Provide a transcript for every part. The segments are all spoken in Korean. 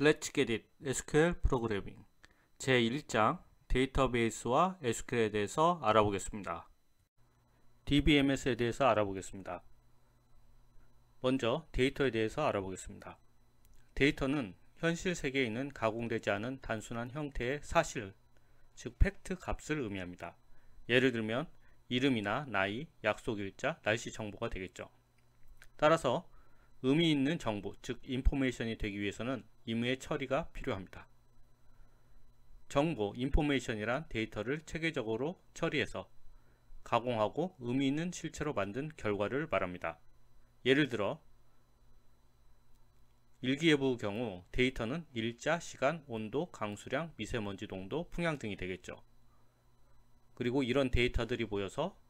Let's get it. SQL 프로그래밍 제1장 데이터베이스와 SQL에 대해서 알아보겠습니다. DBMS에 대해서 알아보겠습니다. 먼저 데이터에 대해서 알아보겠습니다. 데이터는 현실 세계에 있는 가공되지 않은 단순한 형태의 사실, 즉 팩트 값을 의미합니다. 예를 들면 이름이나 나이, 약속일자, 날씨 정보가 되겠죠. 따라서 의미 있는 정보, 즉 인포메이션이 되기 위해서는 임의의 처리가 필요합니다. 정보, 인포메이션이란 데이터를 체계적으로 처리해서 가공하고 의미 있는 실체로 만든 결과를 말합니다. 예를 들어 일기예보의 경우 데이터는 일자, 시간, 온도, 강수량, 미세먼지 농도, 풍향 등이 되겠죠. 그리고 이런 데이터들이 모여서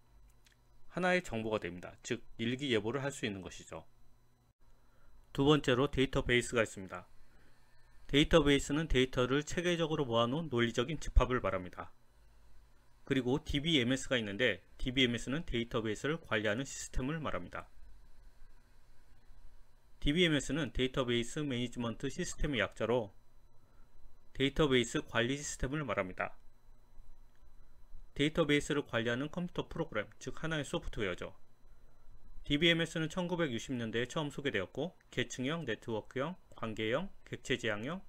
하나의 정보가 됩니다. 즉 일기예보를 할 수 있는 것이죠. 두 번째로 데이터베이스가 있습니다. 데이터베이스는 데이터를 체계적으로 모아놓은 논리적인 집합을 말합니다. 그리고 DBMS가 있는데 DBMS는 데이터베이스를 관리하는 시스템을 말합니다. DBMS는 데이터베이스 매니지먼트 시스템의 약자로 데이터베이스 관리 시스템을 말합니다. 데이터베이스를 관리하는 컴퓨터 프로그램, 즉 하나의 소프트웨어죠. DBMS는 1960년대에 처음 소개되었고 계층형, 네트워크형, 관계형, 객체지향형,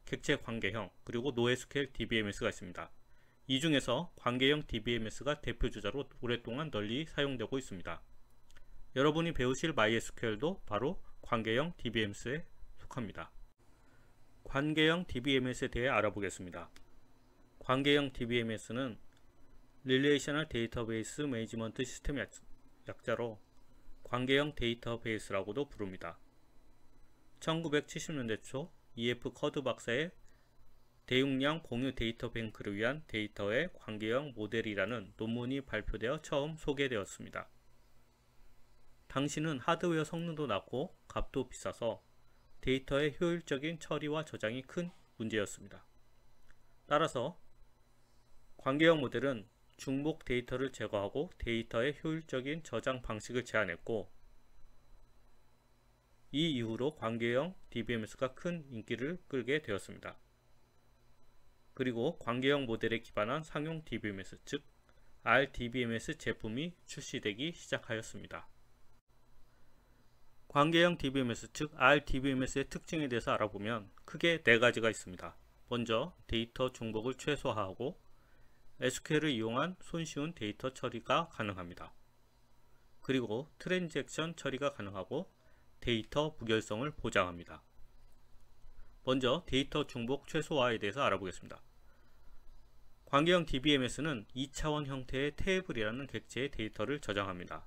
객체관계형, 그리고 NoSQL DBMS가 있습니다. 이 중에서 관계형 DBMS가 대표주자로 오랫동안 널리 사용되고 있습니다. 여러분이 배우실 MySQL도 바로 관계형 DBMS에 속합니다. 관계형 DBMS에 대해 알아보겠습니다. 관계형 DBMS는 Relational Database Management System 약자로 관계형 데이터베이스라고도 부릅니다. 1970년대 초 EF 커드 박사의 대용량 공유 데이터 뱅크를 위한 데이터의 관계형 모델이라는 논문이 발표되어 처음 소개되었습니다. 당시는 하드웨어 성능도 낮고 값도 비싸서 데이터의 효율적인 처리와 저장이 큰 문제였습니다. 따라서 관계형 모델은 중복 데이터를 제거하고 데이터의 효율적인 저장 방식을 제안했고, 이 이후로 관계형 DBMS가 큰 인기를 끌게 되었습니다. 그리고 관계형 모델에 기반한 상용 DBMS, 즉 RDBMS 제품이 출시되기 시작하였습니다. 관계형 DBMS, 즉 RDBMS의 특징에 대해서 알아보면 크게 네 가지가 있습니다. 먼저 데이터 중복을 최소화하고 SQL을 이용한 손쉬운 데이터 처리가 가능합니다. 그리고 트랜잭션 처리가 가능하고 데이터 무결성을 보장합니다. 먼저 데이터 중복 최소화에 대해서 알아보겠습니다. 관계형 DBMS는 2차원 형태의 테이블이라는 객체의 데이터를 저장합니다.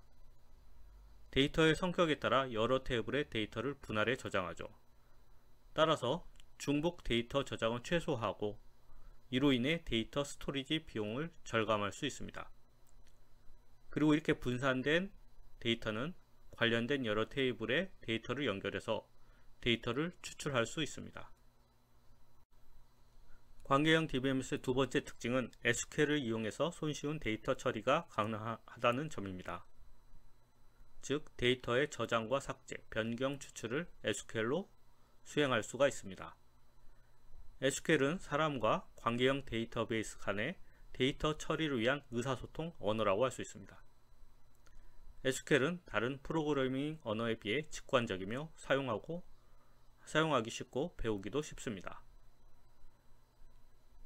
데이터의 성격에 따라 여러 테이블의 데이터를 분할해 저장하죠. 따라서 중복 데이터 저장을 최소화하고 이로 인해 데이터 스토리지 비용을 절감할 수 있습니다. 그리고 이렇게 분산된 데이터는 관련된 여러 테이블의 데이터를 연결해서 데이터를 추출할 수 있습니다. 관계형 DBMS의 두 번째 특징은 SQL을 이용해서 손쉬운 데이터 처리가 가능하다는 점입니다. 즉 데이터의 저장과 삭제, 변경 추출을 SQL로 수행할 수가 있습니다. SQL은 사람과 관계형 데이터베이스 간의 데이터 처리를 위한 의사소통 언어라고 할 수 있습니다. SQL은 다른 프로그래밍 언어에 비해 직관적이며 사용하기 쉽고 배우기도 쉽습니다.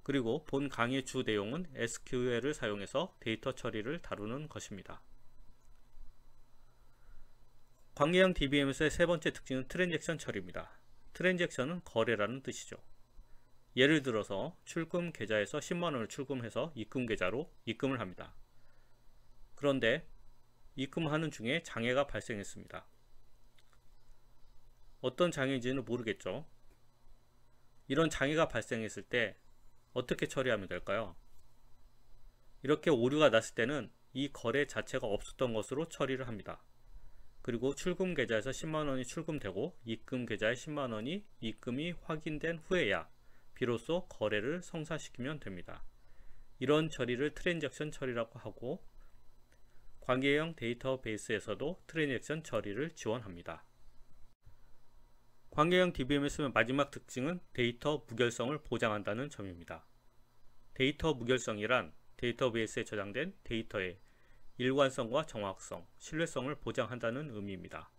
그리고 본 강의의 주 내용은 SQL을 사용해서 데이터 처리를 다루는 것입니다. 관계형 DBMS의 세 번째 특징은 트랜잭션 처리입니다. 트랜잭션은 거래라는 뜻이죠. 예를 들어서 출금 계좌에서 10만원을 출금해서 입금 계좌로 입금을 합니다. 그런데 입금하는 중에 장애가 발생했습니다. 어떤 장애인지는 모르겠죠. 이런 장애가 발생했을 때 어떻게 처리하면 될까요? 이렇게 오류가 났을 때는 이 거래 자체가 없었던 것으로 처리를 합니다. 그리고 출금 계좌에서 10만원이 출금되고 입금 계좌에 10만원이 입금이 확인된 후에야 비로소 거래를 성사시키면 됩니다. 이런 처리를 트랜잭션 처리라고 하고 관계형 데이터베이스에서도 트랜잭션 처리를 지원합니다. 관계형 DBMS의 마지막 특징은 데이터 무결성을 보장한다는 점입니다. 데이터 무결성이란 데이터베이스에 저장된 데이터의 일관성과 정확성, 신뢰성을 보장한다는 의미입니다.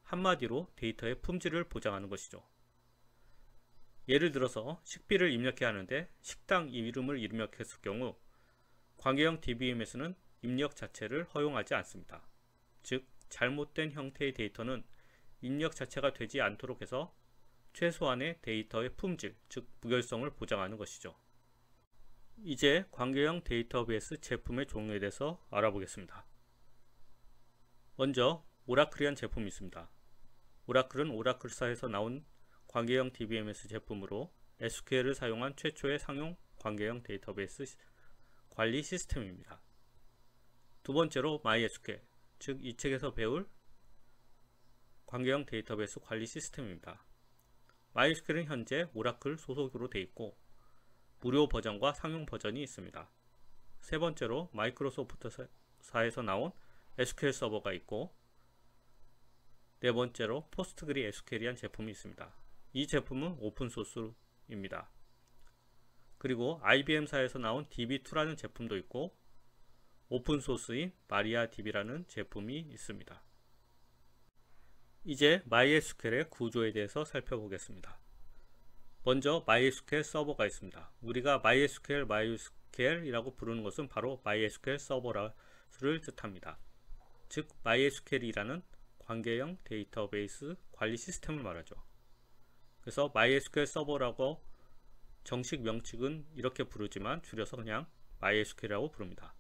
한마디로 데이터의 품질을 보장하는 것이죠. 예를 들어서 식비를 입력해야 하는데 식당 이름을 입력했을 경우 관계형 DBMS는 입력 자체를 허용하지 않습니다. 즉, 잘못된 형태의 데이터는 입력 자체가 되지 않도록 해서 최소한의 데이터의 품질, 즉 무결성을 보장하는 것이죠. 이제 관계형 데이터베이스 제품의 종류에 대해서 알아보겠습니다. 먼저 오라클이란 제품이 있습니다. 오라클은 오라클사에서 나온 관계형 DBMS 제품으로 SQL을 사용한 최초의 상용 관계형 데이터베이스 관리 시스템입니다. 두 번째로 MySQL, 즉 이 책에서 배울 관계형 데이터베이스 관리 시스템입니다. MySQL은 현재 오라클 소속으로 되어 있고 무료 버전과 상용 버전이 있습니다. 세 번째로 마이크로소프트사에서 나온 SQL 서버가 있고 네 번째로 포스트그리SQL이란 제품이 있습니다. 이 제품은 오픈소스입니다. 그리고 IBM사에서 나온 DB2라는 제품도 있고 오픈소스인 마리아DB라는 제품이 있습니다. 이제 MySQL의 구조에 대해서 살펴보겠습니다. 먼저 MySQL 서버가 있습니다. 우리가 MySQL이라고 부르는 것은 바로 MySQL 서버를 뜻합니다. 즉 MySQL이라는 관계형 데이터베이스 관리 시스템을 말하죠. 그래서 MySQL 서버라고 정식 명칭은 이렇게 부르지만 줄여서 그냥 MySQL이라고 부릅니다.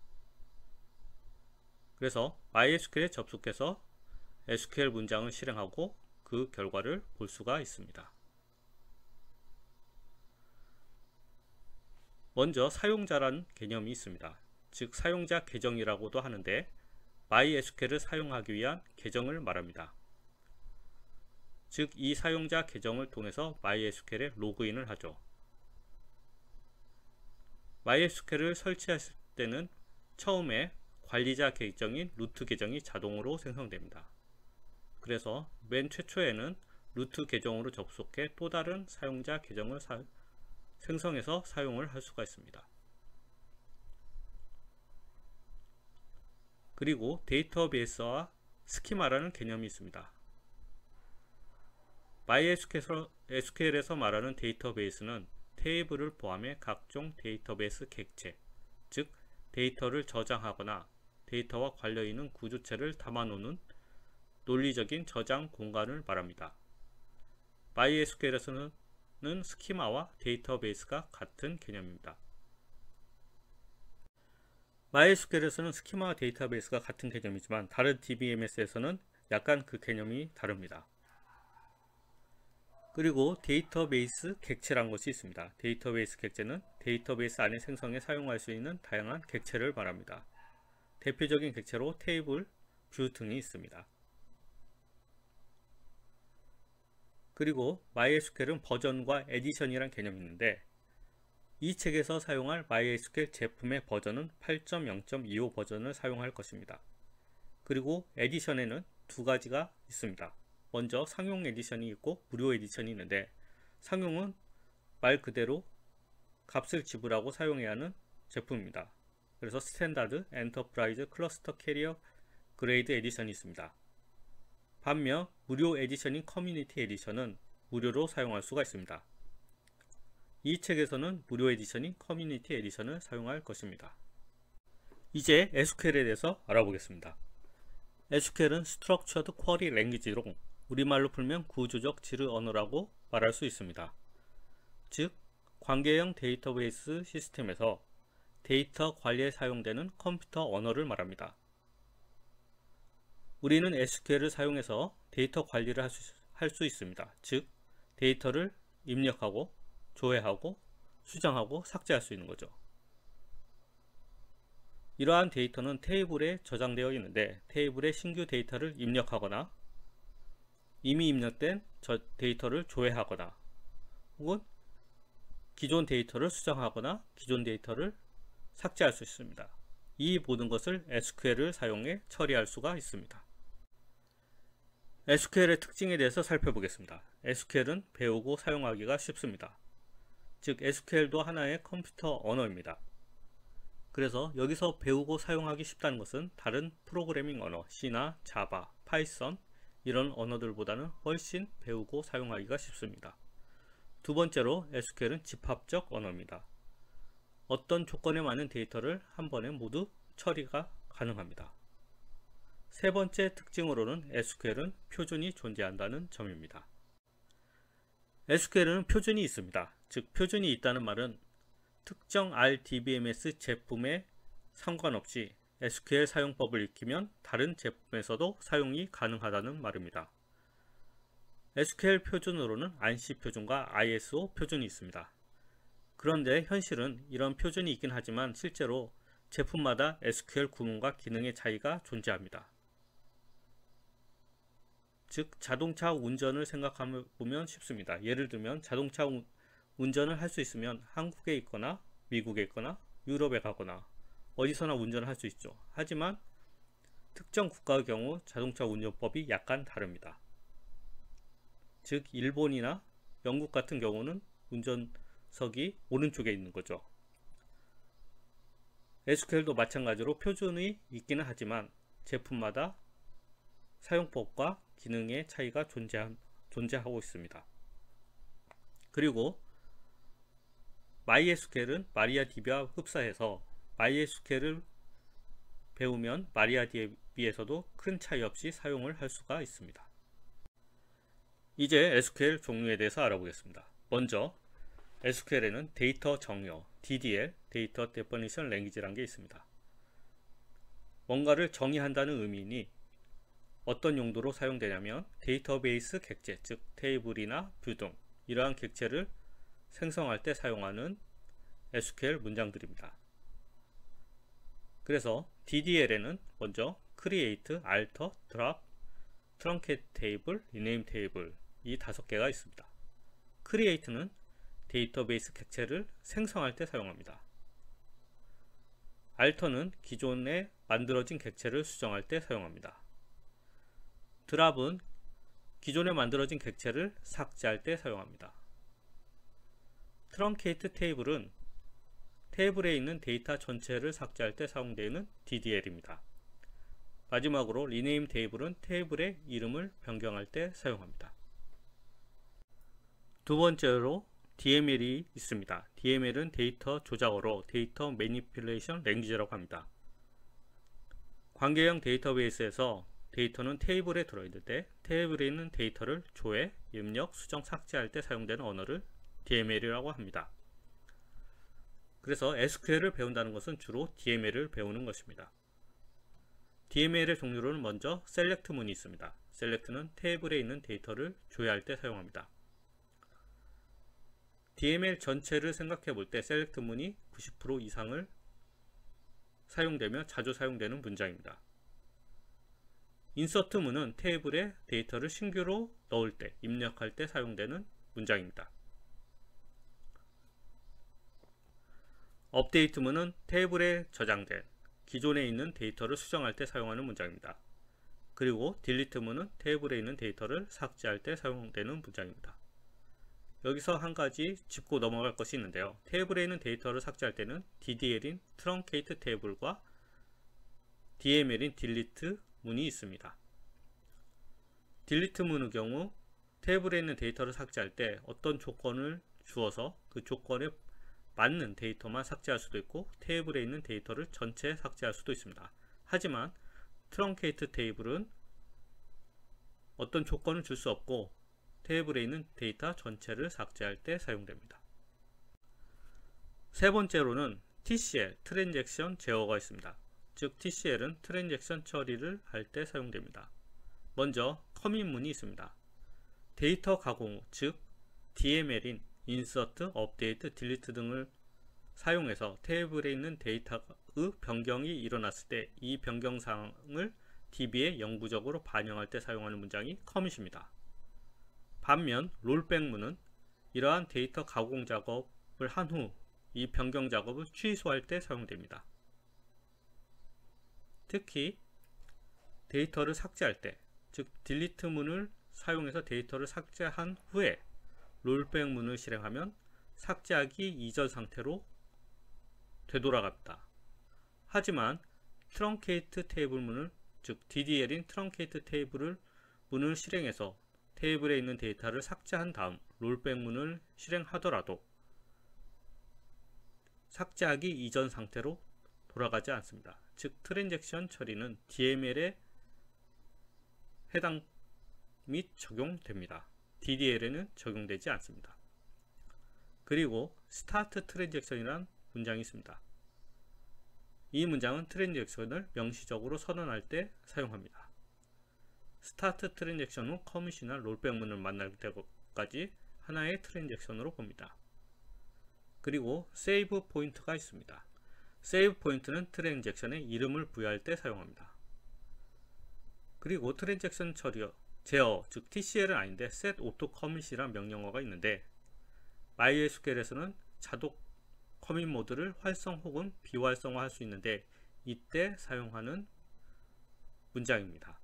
그래서 MySQL에 접속해서 SQL 문장을 실행하고 그 결과를 볼 수가 있습니다. 먼저 사용자라는 개념이 있습니다. 즉 사용자 계정이라고도 하는데 MySQL을 사용하기 위한 계정을 말합니다. 즉 이 사용자 계정을 통해서 MySQL에 로그인을 하죠. MySQL을 설치했을 때는 처음에 관리자 계정인 루트 계정이 자동으로 생성됩니다. 그래서 맨 최초에는 루트 계정으로 접속해 또 다른 사용자 계정을 생성해서 사용을 할 수가 있습니다. 그리고 데이터베이스와 스키마라는 개념이 있습니다. MySQL에서 말하는 데이터베이스는 테이블을 포함해 각종 데이터베이스 객체, 즉 데이터를 저장하거나 데이터와 관련있는 구조체를 담아놓는 논리적인 저장 공간을 말합니다. MySQL에서는 스키마와 데이터베이스가 같은 개념입니다. MySQL에서는 스키마와 데이터베이스가 같은 개념이지만 다른 DBMS에서는 약간 그 개념이 다릅니다. 그리고 데이터베이스 객체란 것이 있습니다. 데이터베이스 객체는 데이터베이스 안에 생성해 사용할 수 있는 다양한 객체를 말합니다. 대표적인 객체로 테이블, 뷰 등이 있습니다. 그리고 MySQL은 버전과 에디션이란 개념이 있는데 이 책에서 사용할 MySQL 제품의 버전은 8.0.25 버전을 사용할 것입니다. 그리고 에디션에는 두 가지가 있습니다. 먼저 상용 에디션이 있고 무료 에디션이 있는데 상용은 말 그대로 값을 지불하고 사용해야 하는 제품입니다. 그래서 스탠다드, 엔터프라이즈, 클러스터 캐리어, 그레이드 에디션이 있습니다. 반면 무료 에디션인 커뮤니티 에디션은 무료로 사용할 수가 있습니다. 이 책에서는 무료 에디션인 커뮤니티 에디션을 사용할 것입니다. 이제 SQL에 대해서 알아보겠습니다. SQL은 Structured Query Language로 우리말로 풀면 구조적 지르 언어라고 말할 수 있습니다. 즉, 관계형 데이터베이스 시스템에서 데이터 관리에 사용되는 컴퓨터 언어를 말합니다. 우리는 SQL을 사용해서 데이터 관리를 할 수 있습니다. 즉, 데이터를 입력하고 조회하고 수정하고 삭제할 수 있는 거죠. 이러한 데이터는 테이블에 저장되어 있는데 테이블에 신규 데이터를 입력하거나 이미 입력된 데이터를 조회하거나 혹은 기존 데이터를 수정하거나 기존 데이터를 삭제할 수 있습니다. 이 모든 것을 SQL을 사용해 처리할 수가 있습니다. SQL의 특징에 대해서 살펴보겠습니다. SQL은 배우고 사용하기가 쉽습니다. 즉 SQL도 하나의 컴퓨터 언어입니다. 그래서 여기서 배우고 사용하기 쉽다는 것은 다른 프로그래밍 언어 C나 자바, 파이썬 이런 언어들보다는 훨씬 배우고 사용하기가 쉽습니다. 두 번째로 SQL은 집합적 언어입니다. 어떤 조건에 맞는 데이터를 한 번에 모두 처리가 가능합니다. 세 번째 특징으로는 SQL은 표준이 존재한다는 점입니다. SQL은 표준이 있습니다. 즉 표준이 있다는 말은 특정 RDBMS 제품에 상관없이 SQL 사용법을 익히면 다른 제품에서도 사용이 가능하다는 말입니다. SQL 표준으로는 ANSI 표준과 ISO 표준이 있습니다. 그런데 현실은 이런 표준이 있긴 하지만 실제로 제품마다 SQL 구문과 기능의 차이가 존재합니다. 즉 자동차 운전을 생각해 보면 쉽습니다. 예를 들면 자동차 운전을 할 수 있으면 한국에 있거나 미국에 있거나 유럽에 가거나 어디서나 운전을 할 수 있죠. 하지만 특정 국가의 경우 자동차 운전법이 약간 다릅니다. 즉 일본이나 영국 같은 경우는 운전석이 오른쪽에 있는 거죠. SQL도 마찬가지로 표준이 있기는 하지만 제품마다 사용법과 기능의 차이가 존재하고 있습니다. 그리고 MySQL은 마리아DB와 흡사해서 MySQL을 배우면 마리아DB에서도 큰 차이 없이 사용을 할 수가 있습니다. 이제 SQL 종류에 대해서 알아보겠습니다. 먼저 SQL에는 데이터 정의, DDL, 데이터 데피니션 랭귀지라는 게 있습니다. 뭔가를 정의한다는 의미이니 어떤 용도로 사용되냐면 데이터베이스 객체, 즉 테이블이나 뷰 등 이러한 객체를 생성할 때 사용하는 SQL 문장들입니다. 그래서 DDL에는 먼저 Create, Alter, Drop, Truncate Table, Rename Table 이 5개가 있습니다. Create는 데이터베이스 객체를 생성할 때 사용합니다. Alter는 기존에 만들어진 객체를 수정할 때 사용합니다. Drop은 기존에 만들어진 객체를 삭제할 때 사용합니다. Truncate Table은 테이블에 있는 데이터 전체를 삭제할 때 사용되는 DDL입니다. 마지막으로 Rename Table은 테이블의 이름을 변경할 때 사용합니다. 두 번째로 DML이 있습니다. DML은 데이터 조작어로 데이터 매니플레이션 랭귀지라고 합니다. 관계형 데이터베이스에서 데이터는 테이블에 들어있는데 테이블에 있는 데이터를 조회, 입력, 수정, 삭제할 때 사용되는 언어를 DML이라고 합니다. 그래서 SQL을 배운다는 것은 주로 DML을 배우는 것입니다. DML의 종류로는 먼저 select 문이 있습니다. select는 테이블에 있는 데이터를 조회할 때 사용합니다. DML 전체를 생각해 볼 때 select 문이 90% 이상을 사용되며 자주 사용되는 문장입니다. insert 문은 테이블에 데이터를 신규로 넣을 때, 입력할 때 사용되는 문장입니다. update 문은 테이블에 저장된 기존에 있는 데이터를 수정할 때 사용하는 문장입니다. 그리고 delete 문은 테이블에 있는 데이터를 삭제할 때 사용되는 문장입니다. 여기서 한 가지 짚고 넘어갈 것이 있는데요. 테이블에 있는 데이터를 삭제할 때는 DDL인 Truncate Table과 DML인 Delete 문이 있습니다. Delete 문의 경우 테이블에 있는 데이터를 삭제할 때 어떤 조건을 주어서 그 조건에 맞는 데이터만 삭제할 수도 있고 테이블에 있는 데이터를 전체 삭제할 수도 있습니다. 하지만 Truncate Table은 어떤 조건을 줄 수 없고 테이블에 있는 데이터 전체를 삭제할 때 사용됩니다. 세 번째로는 TCL, 트랜잭션 제어가 있습니다. 즉 TCL은 트랜잭션 처리를 할 때 사용됩니다. 먼저 커밋 문이 있습니다. 데이터 가공 후, 즉 DML인 insert, update, delete 등을 사용해서 테이블에 있는 데이터의 변경이 일어났을 때 이 변경 사항을 DB에 영구적으로 반영할 때 사용하는 문장이 커밋입니다. 반면 롤백 문은 이러한 데이터 가공 작업을 한 후 이 변경 작업을 취소할 때 사용됩니다. 특히 데이터를 삭제할 때 즉 딜리트 문을 사용해서 데이터를 삭제한 후에 롤백 문을 실행하면 삭제하기 이전 상태로 되돌아갑니다. 하지만 트렁케이트 테이블 문을, 즉 DDL인 트렁케이트 테이블을 문을 실행해서 테이블에 있는 데이터를 삭제한 다음 롤백 문을 실행하더라도 삭제하기 이전 상태로 돌아가지 않습니다. 즉 트랜잭션 처리는 DML에 해당 및 적용됩니다. DDL에는 적용되지 않습니다. 그리고 스타트 트랜잭션이라는 문장이 있습니다. 이 문장은 트랜잭션을 명시적으로 선언할 때 사용합니다. 스타트 트랜잭션 후 커밋이나 롤백 문을 만날 때까지 하나의 트랜잭션으로 봅니다. 그리고 세이브 포인트가 있습니다. 세이브 포인트는 트랜잭션에 이름을 부여할 때 사용합니다. 그리고 트랜잭션 제어, 즉 TCL은 아닌데 set auto commit이라는 명령어가 있는데 MySQL에서는 자동 커밋 모드를 활성 혹은 비활성화 할 수 있는데 이때 사용하는 문장입니다.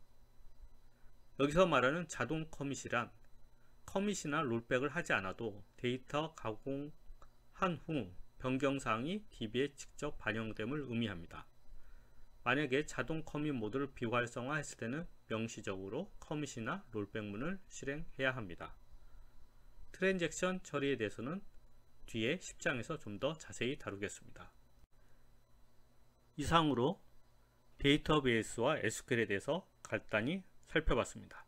여기서 말하는 자동 커밋이란 커밋이나 롤백을 하지 않아도 데이터 가공한 후 변경사항이 DB에 직접 반영됨을 의미합니다. 만약에 자동 커밋 모드를 비활성화 했을 때는 명시적으로 커밋이나 롤백 문을 실행해야 합니다. 트랜잭션 처리에 대해서는 뒤에 10장에서 좀 더 자세히 다루겠습니다. 이상으로 데이터베이스와 SQL에 대해서 간단히 살펴봤습니다.